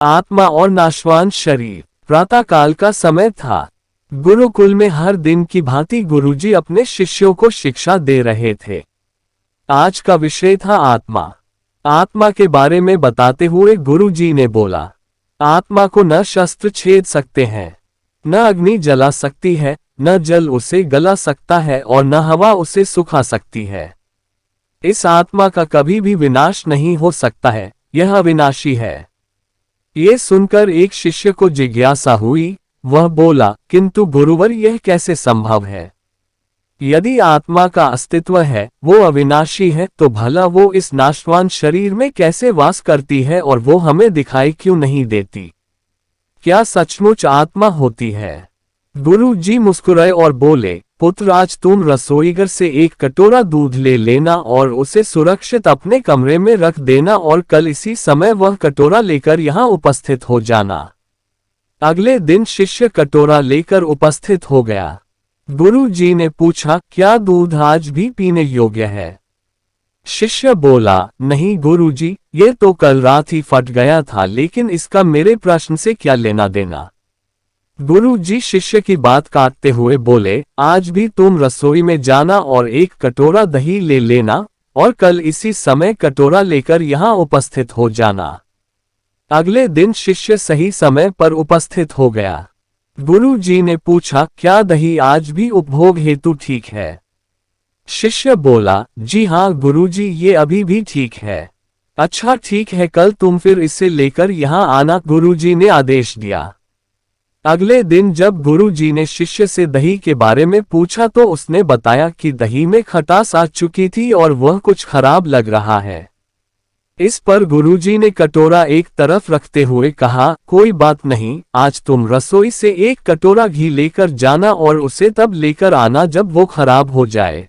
आत्मा और नाशवान शरीर। प्रातःकाल का समय था। गुरुकुल में हर दिन की भांति गुरुजी अपने शिष्यों को शिक्षा दे रहे थे। आज का विषय था आत्मा। आत्मा के बारे में बताते हुए गुरुजी ने बोला, आत्मा को न शस्त्र छेद सकते हैं, न अग्नि जला सकती है, न जल उसे गला सकता है और न हवा उसे सुखा सकती है। इस आत्मा का कभी भी विनाश नहीं हो सकता है, यह अविनाशी है। ये सुनकर एक शिष्य को जिज्ञासा हुई। वह बोला, किंतु गुरुवर यह कैसे संभव है? यदि आत्मा का अस्तित्व है, वो अविनाशी है, तो भला वो इस नाशवान शरीर में कैसे वास करती है और वो हमें दिखाई क्यों नहीं देती? क्या सचमुच आत्मा होती है? गुरु जी मुस्कुराए और बोले, पुत्र आज तुम रसोईघर से एक कटोरा दूध ले लेना और उसे सुरक्षित अपने कमरे में रख देना और कल इसी समय वह कटोरा लेकर यहाँ उपस्थित हो जाना। अगले दिन शिष्य कटोरा लेकर उपस्थित हो गया। गुरु जी ने पूछा, क्या दूध आज भी पीने योग्य है? शिष्य बोला, नहीं गुरुजी, ये तो कल रात ही फट गया था, लेकिन इसका मेरे प्रश्न से क्या लेना देना? गुरु जी शिष्य की बात काटते हुए बोले, आज भी तुम रसोई में जाना और एक कटोरा दही ले लेना और कल इसी समय कटोरा लेकर यहाँ उपस्थित हो जाना। अगले दिन शिष्य सही समय पर उपस्थित हो गया। गुरु जी ने पूछा, क्या दही आज भी उपभोग हेतु ठीक है? शिष्य बोला, जी हाँ गुरुजी, ये अभी भी ठीक है। अच्छा ठीक है, कल तुम फिर इसे लेकर यहाँ आना, गुरुजी ने आदेश दिया। अगले दिन जब गुरुजी ने शिष्य से दही के बारे में पूछा तो उसने बताया कि दही में खटास आ चुकी थी और वह कुछ खराब लग रहा है। इस पर गुरुजी ने कटोरा एक तरफ रखते हुए कहा, कोई बात नहीं, आज तुम रसोई से एक कटोरा घी लेकर जाना और उसे तब लेकर आना जब वो खराब हो जाए।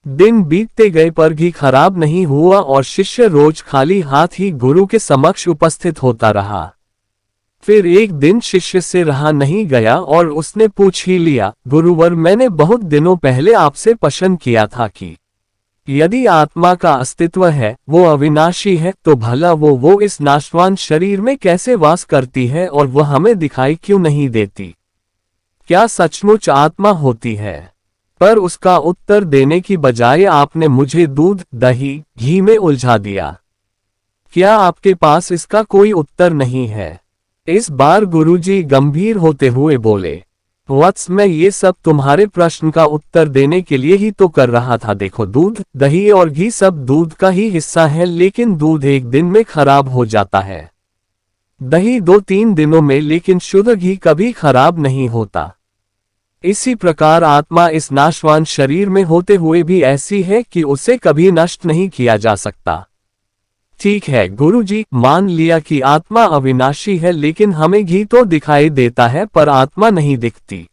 दिन बीतते गए पर घी खराब नहीं हुआ और शिष्य रोज खाली हाथ ही गुरु के समक्ष उपस्थित होता रहा। फिर एक दिन शिष्य से रहा नहीं गया और उसने पूछ ही लिया, गुरुवर मैंने बहुत दिनों पहले आपसे प्रश्न किया था कि यदि आत्मा का अस्तित्व है, वो अविनाशी है, तो भला वो इस नाशवान शरीर में कैसे वास करती है और वह हमें दिखाई क्यों नहीं देती? क्या सचमुच आत्मा होती है? पर उसका उत्तर देने की बजाय आपने मुझे दूध, दही, घी में उलझा दिया। क्या आपके पास इसका कोई उत्तर नहीं है? इस बार गुरुजी गंभीर होते हुए बोले, वत्स मैं ये सब तुम्हारे प्रश्न का उत्तर देने के लिए ही तो कर रहा था। देखो, दूध, दही और घी सब दूध का ही हिस्सा है, लेकिन दूध एक दिन में खराब हो जाता है, दही 2-3 दिनों में, लेकिन शुद्ध घी कभी खराब नहीं होता। इसी प्रकार आत्मा इस नाशवान शरीर में होते हुए भी ऐसी है कि उसे कभी नष्ट नहीं किया जा सकता। ठीक है गुरुजी, मान लिया कि आत्मा अविनाशी है, लेकिन हमें घी तो दिखाई देता है पर आत्मा नहीं दिखती।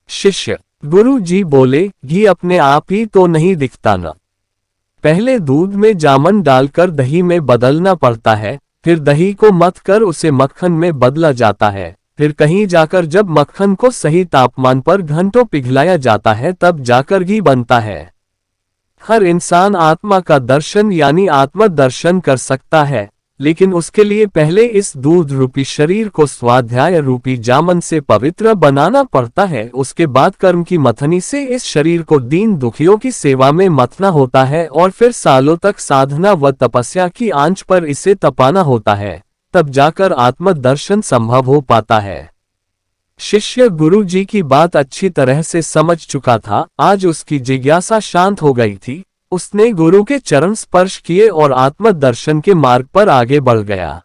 शिष्य, गुरुजी बोले, घी अपने आप ही तो नहीं दिखता न। पहले दूध में जामन डालकर दही में बदलना पड़ता है, फिर दही को मथ कर उसे मक्खन में बदला जाता है, फिर कहीं जाकर जब मक्खन को सही तापमान पर घंटों पिघलाया जाता है तब जाकर घी बनता है। हर इंसान आत्मा का दर्शन यानी आत्म दर्शन कर सकता है, लेकिन उसके लिए पहले इस दूध रूपी शरीर को स्वाध्याय रूपी जामन से पवित्र बनाना पड़ता है। उसके बाद कर्म की मथनी से इस शरीर को दीन दुखियों की सेवा में मथना होता है और फिर सालों तक साधना व तपस्या की आंच पर इसे तपाना होता है, तब जाकर आत्म दर्शन संभव हो पाता है। शिष्य गुरु जी की बात अच्छी तरह से समझ चुका था। आज उसकी जिज्ञासा शांत हो गई थी। उसने गुरु के चरण स्पर्श किए और आत्म दर्शन के मार्ग पर आगे बढ़ गया।